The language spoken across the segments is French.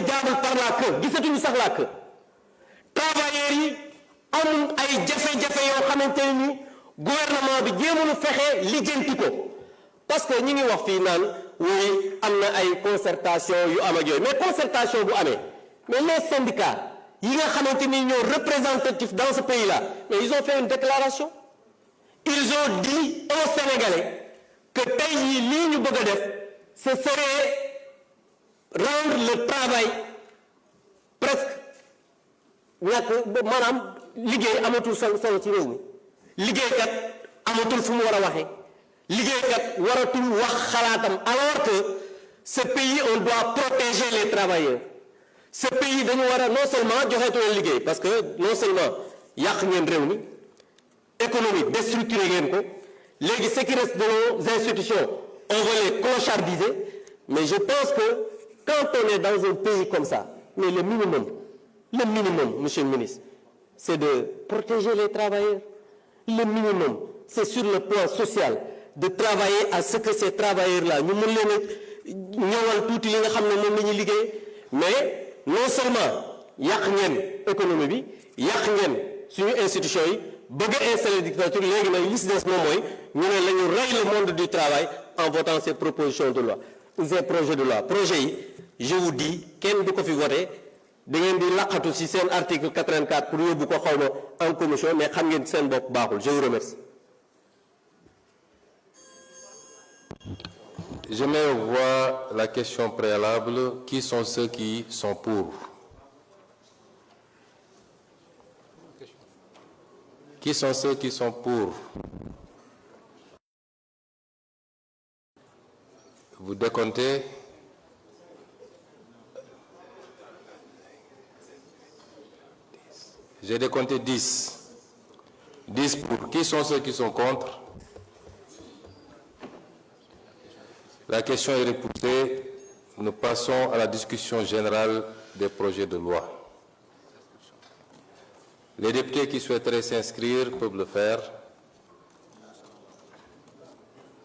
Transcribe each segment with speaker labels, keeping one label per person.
Speaker 1: jaarul par la queue gisatuñu sax la queue travailleurs yi amul ay jafe-jafe yoo xamante ni gouvernement bi jéemulu fexe lijjanti ko parce que ñi ngi wax fii naan oui am na ay concertation yu am ak yooyu mais concertation bu amee mais les syndicats yi nga xamante ni ñoo représentatifs dans ce pays là mais ils ont fait une déclaration ils ont dit aux Sénégalais que tey jii lii ñu bëgg a def ce serait rendre le travail presque ñàkk maanaam liggéey amatul solo ci réew mi liggéeykat amatul fu mu war a waxee liggéeykat waratul wax xalaatam alors que ce pays on doit protéger les travailleurs ce pays dañu war a non seulement joxeetu leen liggéey parce que non seulement yàq ngeen réew mi économie déstructuré ngeen ko léegi ce qui reste de nos institutions on veut les clochardiser mais je pense que quand on est dans un pays comme ça mais le minimum monsieur le ministre c'est de protéger les travailleurs le minimum c'est sur le plan social de travailler à ce que ces travailleurs là ñu mën leen a ñëwal tuuti li nga xam ne moom la ñuy liggéey mais non seulement yàq ngeen économie bi yàq ngeen suñu institution yi bëgg a installer dictature léegi nag li si des moom mooy ñu ne la ñu rey le monde du travail en votant ces propositions de loi ces projets de loi projet yi je vous dis kenn du ko fi voté da ngeen di laqatu si seen article 84 pour yóbbu ko xaw ma en commission mais xam ngeen seen bopp baaxul je vous remercie.
Speaker 2: Je mets au voie la question préalable. Qui sont ceux qui sont pour? Qui sont ceux qui sont pour? Vous décomptez. J'ai décompté 10. 10 pour. Qui sont ceux qui sont contre? La question est repoussée. Nous passons à la discussion générale des projets de loi. Les députés qui souhaiteraient s'inscrire peuvent le faire.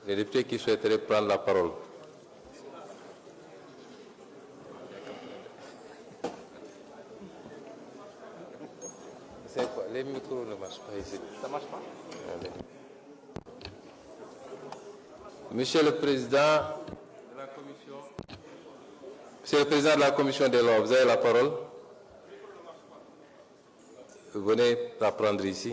Speaker 2: Les députés qui souhaiteraient prendre la parole. C'est quoi? Les micros ne marchent pas ici. Ça marche pas? Monsieur le Président de la Commission, Monsieur le Président de la Commission des lois, vous avez la parole. Venez la prendre ici.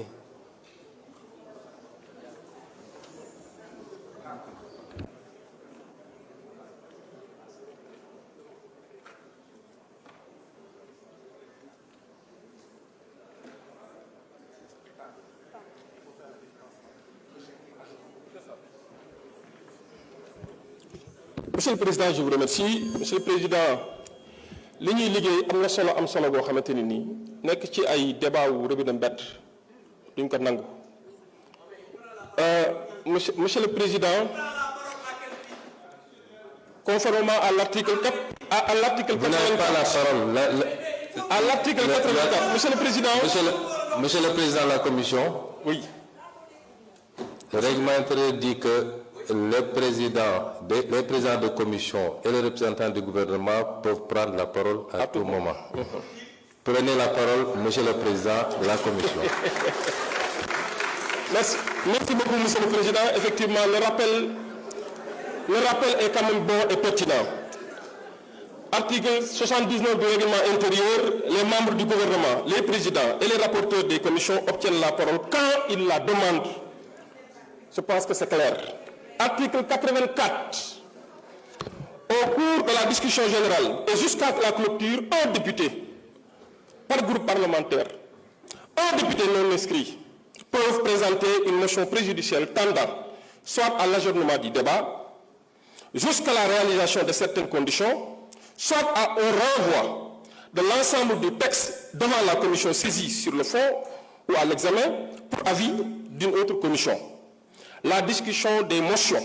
Speaker 3: Monsieur le Président, je vous remercie. Monsieur le Président, li ñuy liggéey am solo boo xamante ni nii nekk ci ay débat wu revue de mbedd duñ ko nangu. Monsieur le Président, conformément à l'article 4, à l'article 84. Vous n'avez pas la parole. À l'article 84, Monsieur le Président.
Speaker 2: Monsieur le Président de la Commission.
Speaker 3: Oui.
Speaker 2: Le règlement intérieur dit que les présidents de commission et les représentants du gouvernement peuvent prendre la parole à tout moment. Prenez la parole, Monsieur le Président de la Commission.
Speaker 3: Merci beaucoup, Monsieur le Président. Effectivement, le rappel est quand même bon et pertinent. Article 79 du règlement intérieur, les membres du gouvernement, les présidents et les rapporteurs des commissions obtiennent la parole quand ils la demandent. Je pense que c'est clair. Article 84. Au cours de la discussion générale et jusqu'à la clôture, un député par groupe parlementaire, un député non inscrit peuvent présenter une motion préjudicielle tendant soit à l'ajournement du débat, jusqu'à la réalisation de certaines conditions, soit au renvoi de l'ensemble du texte devant la commission saisie sur le fond ou à l'examen pour avis d'une autre commission. La discussion des motions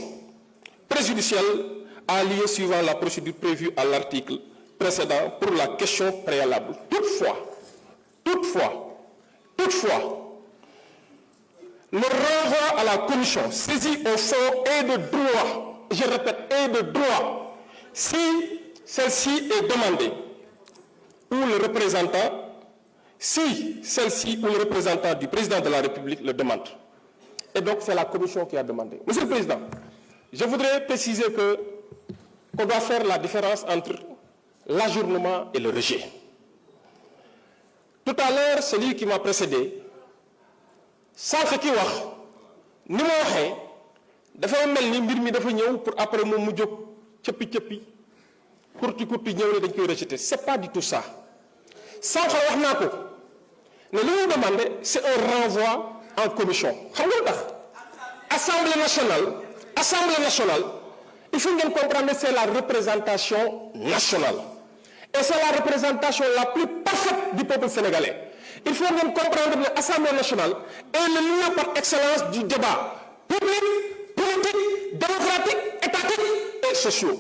Speaker 3: préjudicielles a lieu suivant la procédure prévue à l'article précédent pour la question préalable. Toutefois, le renvoi à la commission saisie au fond est de droit, je répète, est de droit, si celle-ci est demandée ou le représentant, si celle-ci ou le représentant du président de la République le demande. Et donc, c'est la commission qui a demandé. Monsieur le Président, je voudrais préciser qu'on doit faire la différence entre l'ajournement et le rejet. Tout à l'heure, celui qui m'a précédé, sànq ki wax ni ma waxee dafay mel ni mbir mi dafa ñëw pour après moom mu jóg cëppi kurti ñëw ne dañ koy rejeter c'est pas du tout ça sànq wax naa ko ne li ñu demandé c'est un renvoi en commission xam nga lu tax Assemblée nationale il faut ngeen comprendre c'est la représentation nationale et c'est la représentation la plus parfaite du peuple sénégalais. Il faut ngeen comprendre que l'Assemblée nationale est le lieu par excellence du débat public, politique, démocratique, étatique et social.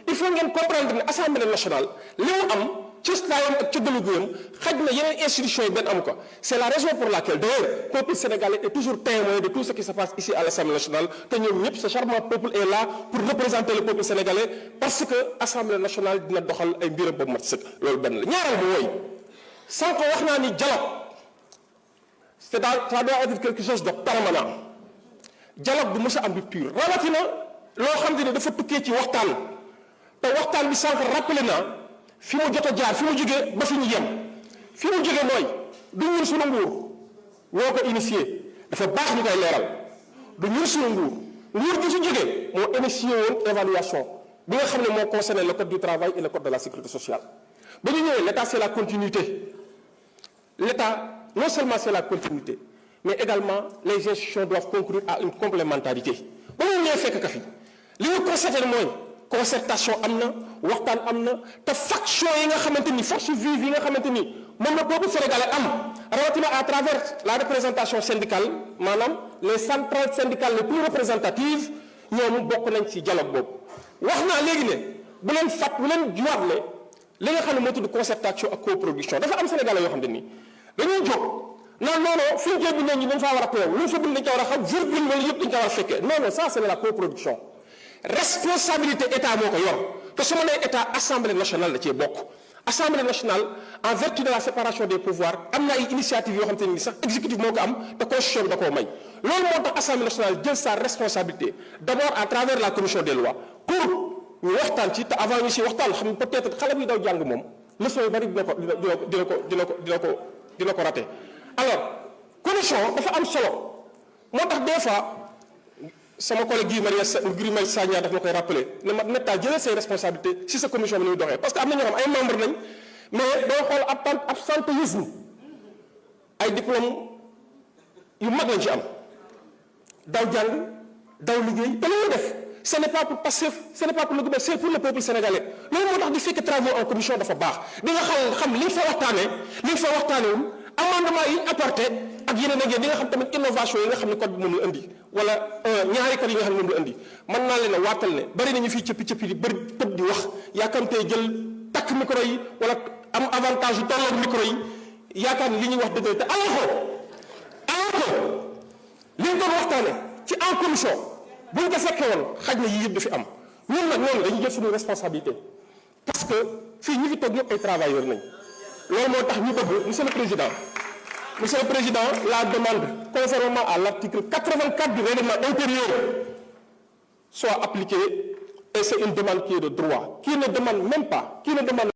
Speaker 3: Il faut ngeen comprendre que l'Assemblée nationale li mu am ci staayam ak ci dëluguyam xaj na yeneen institutions yi benn am ko. C'est la raison pour laquelle d'ailleurs le peuple sénégalais est toujours témoin de tout ce qui se passe ici à l'Assemblée nationale te ñoom ñëpp ce charmant peuple est là pour représenter le peuple sénégalais parce que l'Assemblée nationale dina doxal ay mbiram ba mat sëkk loolu benn la ñaareel bi mooy sànq wax naa ni dialogue ça doit être quelque chose de permanent dialogue du mës a am rupture rawatina loo xam ne dafa tukkee ci waxtaan te waxtaan bi sànq rappelé naa fi mu jot a jaar fi mu jógee ba fi ñu yem fi mu jógee mooy du ñun suñu nguur ñoo ko initié dafa baax ñu koy leeral du ñun suñu nguur gi fi jógee moo initié woon évaluation bi nga xam ne moo concerné le code du travail et le code de la sécurité sociale ba ñu ñëwee l'État c'est la continuité l'État non seulement c'est la continuité mais également les institutions doivent concourir à une complémentarité ba ñu ñëwee fekk ka fi li ñu constaté mooy concertation am na waxtaan am na te faction yi nga xamante ni force vive yi nga xamante ni moom la peuple sénégalais am rawatina à travers la représentation syndicale maanaam les centrales syndicales les plus représentatives ñoom bokk nañ ci dialogue boobu wax naa léegi ne bu leen juwaatle li nga xam ne moo tudd concertation ak coproduction dafa am sénégalais yoo xam ne nii dañuy jóg non fi ñu koy bindee ñi dañ faa war a teew lu ñu fa bind dañ ko war a xam virgule wala yëpp dañ ko war a fekkee non ça c'est la coproduction responsabilité état moo ko yor te su ma nee état assemblée nationale la cee bokk assemblée nationale en vertu de la séparation des pouvoirs am na ay initiatives yoo xam te ni sax exécutif moo ko am te constitution bi da koo may loolu moo tax assemblée nationale jël sa responsabilité d'abord à travers la commission des lois pour ñu waxtaan ci te avant ñu si waxtaan xam peut-être xale bi daw jàng moom leçon yu bari dina ko raté alors commission dafa am solo moo tax des fois sama collègue Guy Marius Sagna daf ma koy rappeler ne ma Metta jëlee say responsabilités si sa commission bi ni muy doxee parce que am na ñoo xam ay membre nañ mais doo xool absentéisme ay diplôme yu mag lañ ci am daw jàng daw liggéey te loolu def ce n'est pas pour Pastef ce n'est pas pour le gouvernement c'est pour le peuple sénégalais loolu moo tax di fekk travaux en commission dafa baax di nga xam li nga fa waxtaanewul amendement yi apporté ak yeneen ak yeneen di nga xam tamit innovation yi nga xam ne code bi moom la indi wala ñaari code yi nga xam ne moom la indi mën naa leen a waatal ne bari nañu fii cëppi di bëri tëb di wax yaakamtee jël takk micro yi wala am avantage yu tolloog micro yi yaakaar ni li ñuy wax dëgg te alors que li ñu doon waxtaane ci en commission buñ ko fekkee woon xaj na yii yëpp dafi am ñun nag ñooñu dañuy jël suñu responsabilité parce que fii ñi fi toog ñëpp ay travailleurs nañ loolu moo tax ñu bëgg monsieur le président la demande conformément à l'article 84 du règlement intérieur soit appliquée et c'est une demande qui est de droit qui ne demande